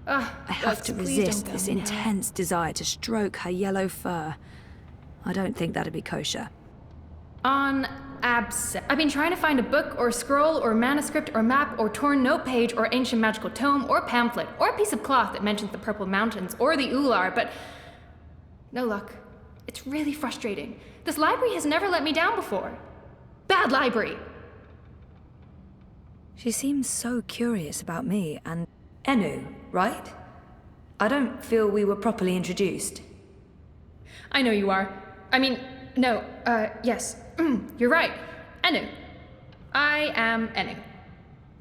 I have to resist this intense desire to stroke her yellow fur. I don't think that'd be kosher. I've been trying to find a book or scroll or manuscript or map or torn note page or ancient magical tome or pamphlet or a piece of cloth that mentions the Purple Mountains or the Ular, but no luck. It's really frustrating. This library has never let me down before. Bad library! She seems so curious about me and Enu, right? I don't feel we were properly introduced. I know you are. Yes. You're right. Enu. I am Enu.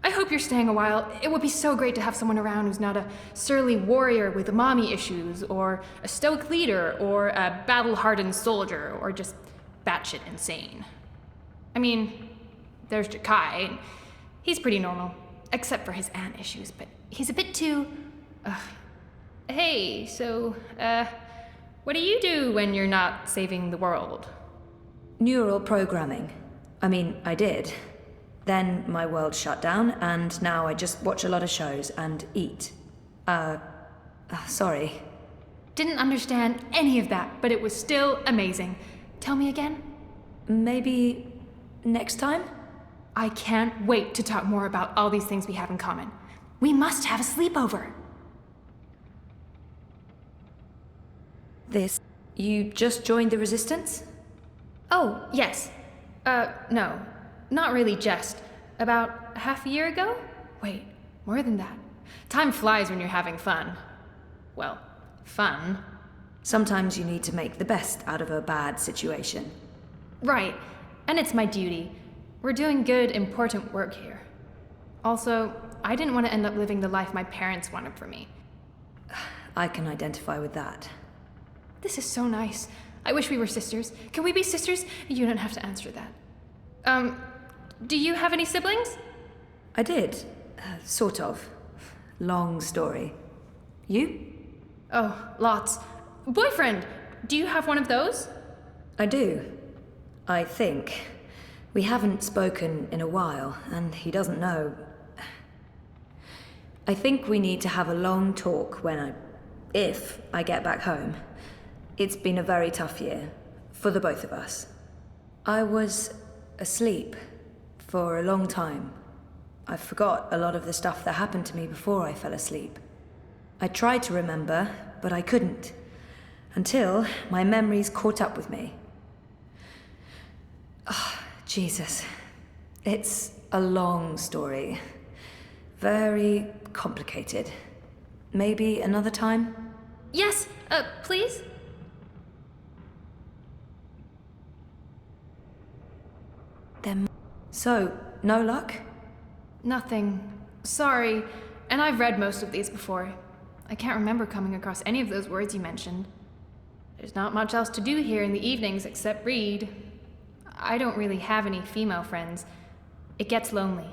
I hope you're staying a while. It would be so great to have someone around who's not a surly warrior with mommy issues, or a stoic leader, or a battle-hardened soldier, or just batshit insane. I mean, there's Jakai. He's pretty normal, except for his aunt issues, but he's a bit too... Hey, so, what do you do when you're not saving the world? Neural programming. I did. Then my world shut down, and now I just watch a lot of shows and eat. Sorry. Didn't understand any of that, but it was still amazing. Tell me again? Maybe next time? I can't wait to talk more about all these things we have in common. We must have a sleepover. You just joined the Resistance? Oh, yes. No. Not really just. About half a year ago? Wait, more than that. Time flies when you're having fun. Well, fun. Sometimes you need to make the best out of a bad situation. Right, and it's my duty. We're doing good, important work here. Also, I didn't want to end up living the life my parents wanted for me. I can identify with that. This is so nice. I wish we were sisters. Can we be sisters? You don't have to answer that. Do you have any siblings? I did. Sort of. Long story. You? Oh, lots. Boyfriend! Do you have one of those? I do. I think. We haven't spoken in a while, and he doesn't know. I think we need to have a long talk if I get back home. It's been a very tough year, for the both of us. I was asleep for a long time. I forgot a lot of the stuff that happened to me before I fell asleep. I tried to remember, but I couldn't, until my memories caught up with me. Oh, Jesus. It's a long story. Very complicated. Maybe another time? Yes, please? So, no luck? Nothing. Sorry. And I've read most of these before. I can't remember coming across any of those words you mentioned. There's not much else to do here in the evenings except read. I don't really have any female friends. It gets lonely.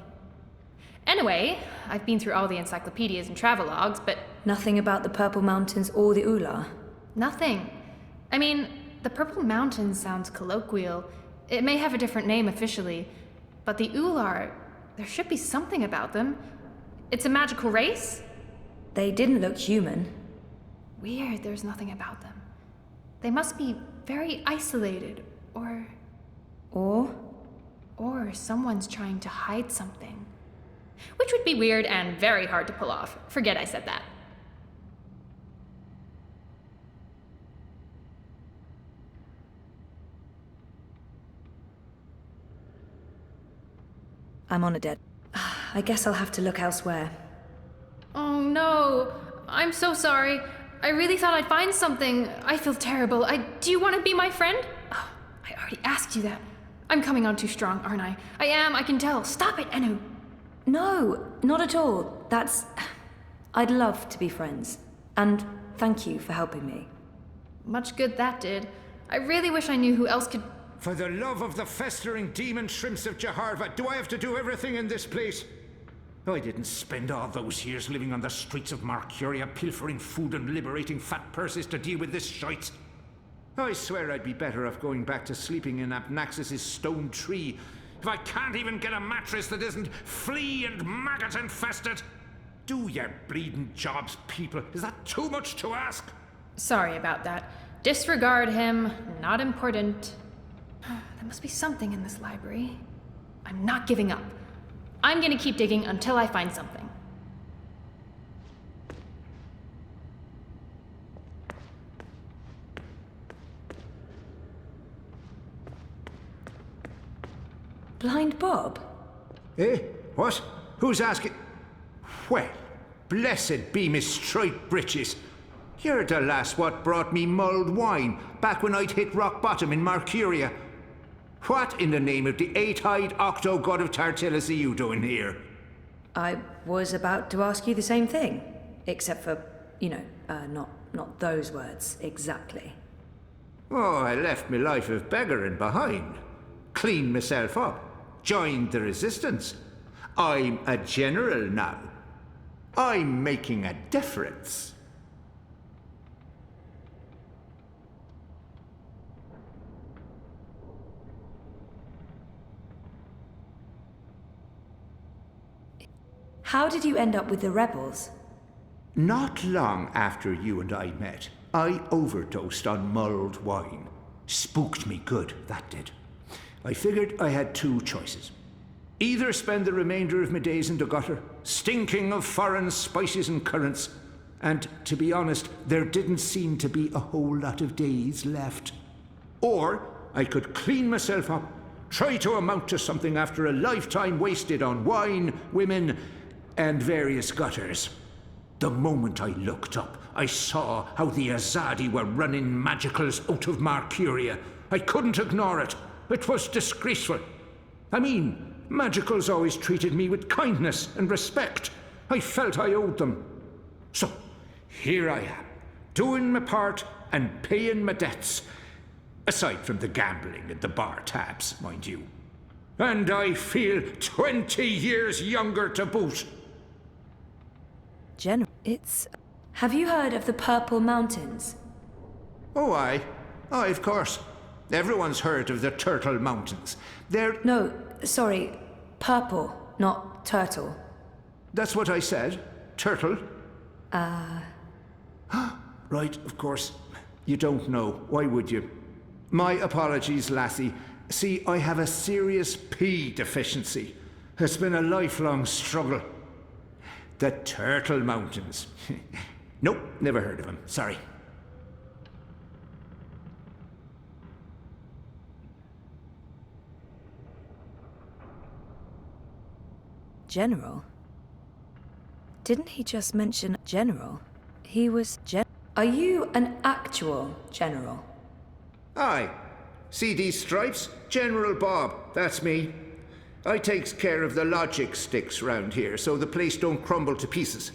Anyway, I've been through all the encyclopedias and travelogues, but... Nothing about the Purple Mountains or the Ular? Nothing. The Purple Mountains sounds colloquial. It may have a different name officially, but the Ular, there should be something about them. It's a magical race? They didn't look human. Weird, there's nothing about them. They must be very isolated, or... Or someone's trying to hide something. Which would be weird and very hard to pull off. Forget I said that. I'm on a dead. I guess I'll have to look elsewhere. Oh no, I'm so sorry. I really thought I'd find something. I feel terrible. Do you want to be my friend? Oh, I already asked you that. I'm coming on too strong, aren't I? I am, I can tell. Stop it, Enu. No, not at all. I'd love to be friends. And thank you for helping me. Much good that did. I really wish I knew who else could... For the love of the festering demon shrimps of Jaharva, do I have to do everything in this place? I didn't spend all those years living on the streets of Marcuria, pilfering food and liberating fat purses to deal with this shite. I swear I'd be better off going back to sleeping in Abnaxis' stone tree if I can't even get a mattress that isn't flea and maggot infested. Do your bleeding jobs, people. Is that too much to ask? Sorry about that. Disregard him. Not important. There must be something in this library. I'm not giving up. I'm gonna keep digging until I find something. Blind Bob? Eh? What? Who's asking? Well, blessed be Miss Striped Britches. You're the lass what brought me mulled wine back when I'd hit rock bottom in Marcuria. What in the name of the eight-eyed octo-god of Tartillus are you doing here? I was about to ask you the same thing. Except for, not those words exactly. Oh, I left me life of beggaring behind. Cleaned myself up. Joined the resistance. I'm a general now. I'm making a difference. How did you end up with the rebels? Not long after you and I met, I overdosed on mulled wine. Spooked me good, that did. I figured I had two choices. Either spend the remainder of my days in the gutter, stinking of foreign spices and currants, and to be honest, there didn't seem to be a whole lot of days left. Or I could clean myself up, try to amount to something after a lifetime wasted on wine, women, and various gutters. The moment I looked up, I saw how the Azadi were running magicals out of Marcuria. I couldn't ignore it. It was disgraceful. I mean, magicals always treated me with kindness and respect. I felt I owed them. So, here I am, doing my part and paying my debts. Aside from the gambling and the bar tabs, mind you. And I feel 20 years younger to boot. General, Have you heard of the Purple Mountains? Oh, aye, of course. Everyone's heard of the Turtle Mountains. They're... No, sorry. Purple, not turtle. That's what I said. Turtle. Right, of course. You don't know. Why would you? My apologies, lassie. See, I have a serious P deficiency. It's been a lifelong struggle. The Turtle Mountains. Nope, never heard of them. Sorry. General? Didn't he just mention general? He was Are you an actual general? Aye. See these stripes? General Bob, that's me. I takes care of the logic sticks round here so the place don't crumble to pieces.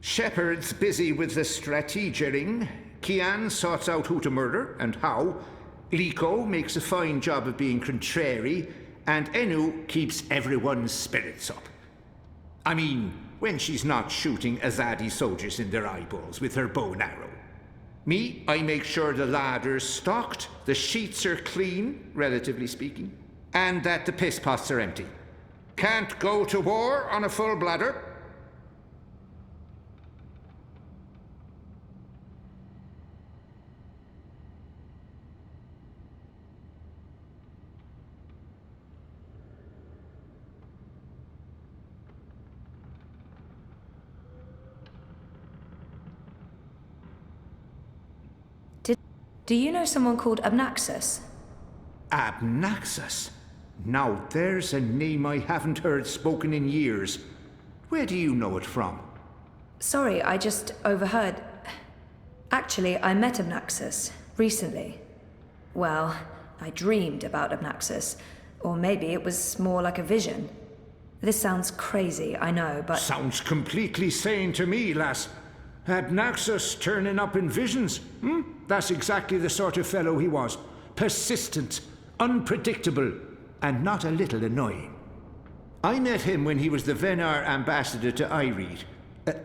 Shepard's busy with the strategering. Kian sorts out who to murder and how. Liko makes a fine job of being contrary. And Enu keeps everyone's spirits up. I mean, when she's not shooting Azadi soldiers in their eyeballs with her bow and arrow. Me, I make sure the larder's stocked, the sheets are clean, relatively speaking, and that the piss pots are empty. Can't go to war on a full bladder. Do you know someone called Abnaxus? Abnaxus? Now there's a name I haven't heard spoken in years. Where do you know it from? Sorry, I just overheard. Actually, I met Abnaxus recently. Well, I dreamed about Abnaxus. Or maybe it was more like a vision. This sounds crazy, I know, but... Sounds completely sane to me, lass. Abnaxus turning up in visions, That's exactly the sort of fellow he was. Persistent, unpredictable, and not a little annoying. I met him when he was the Venar ambassador to Ireed.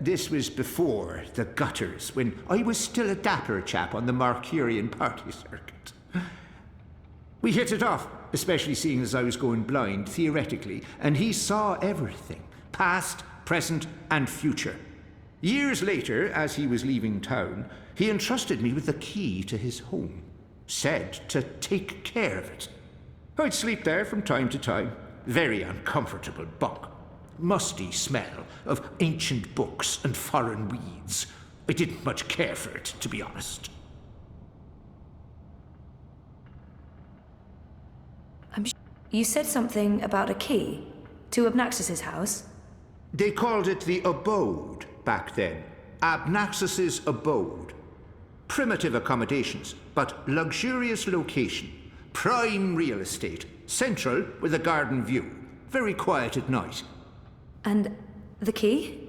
This was before the gutters, when I was still a dapper chap on the Marcurian party circuit. We hit it off, especially seeing as I was going blind, theoretically, and he saw everything, past, present, and future. Years later, as he was leaving town, he entrusted me with the key to his home. Said to take care of it. I'd sleep there from time to time. Very uncomfortable bunk. Musty smell of ancient books and foreign weeds. I didn't much care for it, to be honest. You said something about a key to Abnaxus's house? They called it the abode back then. Abnaxus's abode. Primitive accommodations, but luxurious location. Prime real estate. Central with a garden view. Very quiet at night. And the key?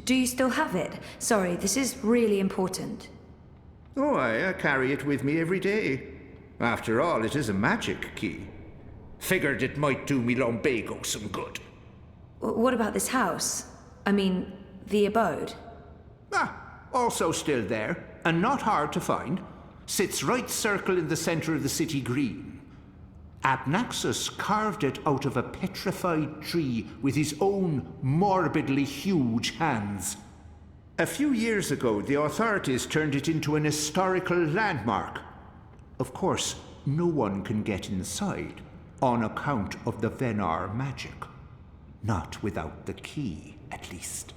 Do you still have it? Sorry, this is really important. Oh, I carry it with me every day. After all, it is a magic key. Figured it might do me lumbago some good. What about this house? I mean, the abode? Also still there, and not hard to find. Sits right circle in the center of the city green. Abnaxus carved it out of a petrified tree with his own morbidly huge hands. A few years ago, the authorities turned it into an historical landmark. Of course, no one can get inside, on account of the Venar magic. Not without the key, at least.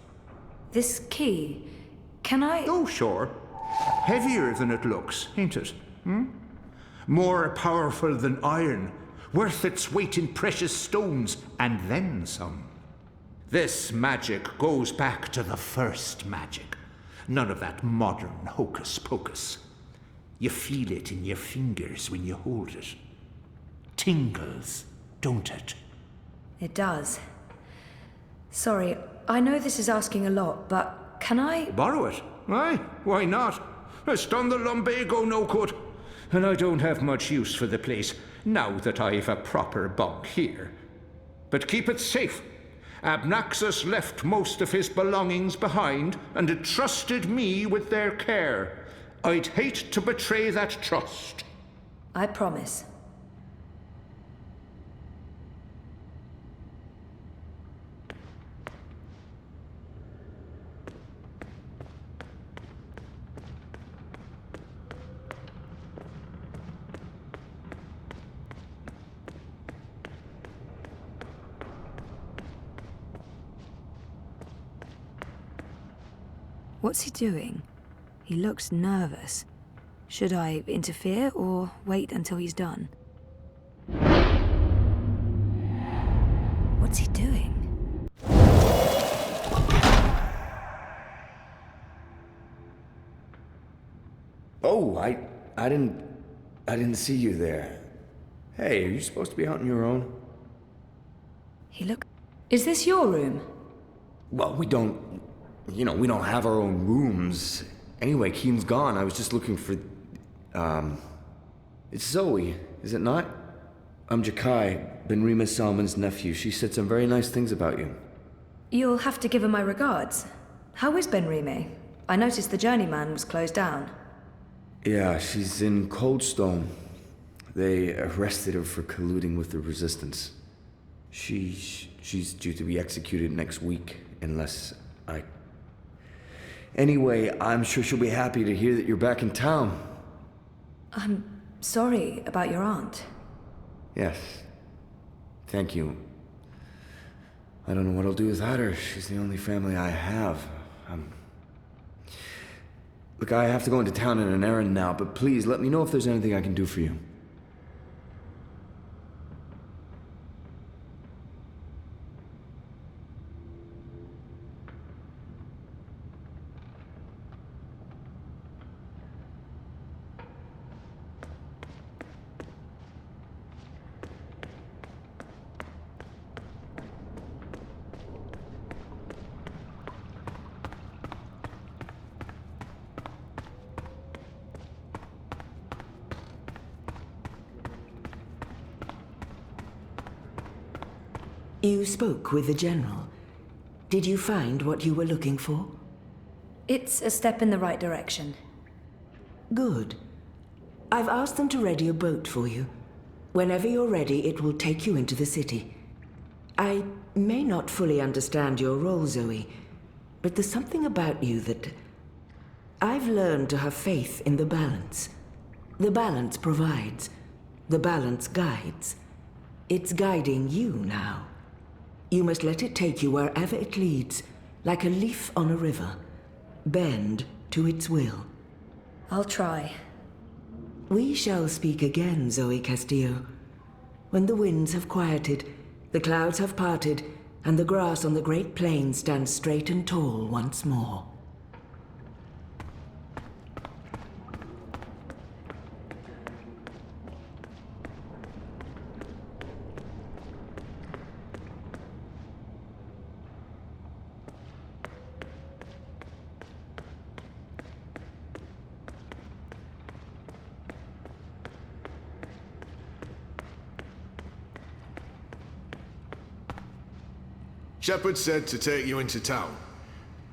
This key, can I... Oh, sure. Heavier than it looks, ain't it? More powerful than iron, worth its weight in precious stones, and then some. This magic goes back to the first magic. None of that modern hocus-pocus. You feel it in your fingers when you hold it. Tingles, don't it? It does. Sorry, I know this is asking a lot, but can I... Borrow it? Aye, why not? It's done the lumbago no good. And I don't have much use for the place, now that I've a proper bunk here. But keep it safe. Abnaxus left most of his belongings behind and entrusted me with their care. I'd hate to betray that trust. I promise. What's he doing? He looks nervous. Should I interfere or wait until he's done? What's he doing? Oh, I didn't see you there. Hey, are you supposed to be out on your own? Is this your room? Well, we don't have our own rooms. Anyway, Keen's gone. I was just looking for, it's Zoe, is it not? I'm Jakai, Benrima Salman's nephew. She said some very nice things about you. You'll have to give her my regards. How is Benrime? I noticed the Journeyman was closed down. Yeah, she's in Coldstone. They arrested her for colluding with the Resistance. She's due to be executed next week, unless I... Anyway, I'm sure she'll be happy to hear that you're back in town. I'm sorry about your aunt. Yes. Thank you. I don't know what I'll do without her. She's the only family I have. Look, I have to go into town on an errand now, but please let me know if there's anything I can do for you. You spoke with the General. Did you find what you were looking for? It's a step in the right direction. Good. I've asked them to ready a boat for you. Whenever you're ready, it will take you into the city. I may not fully understand your role, Zoe, but there's something about you that... I've learned to have faith in the balance. The balance provides. The balance guides. It's guiding you now. You must let it take you wherever it leads, like a leaf on a river. Bend to its will. I'll try. We shall speak again, Zoe Castillo. When the winds have quieted, the clouds have parted, and the grass on the Great Plain stands straight and tall once more. Shepard said to take you into town.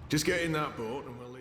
Just get in that boat and we'll...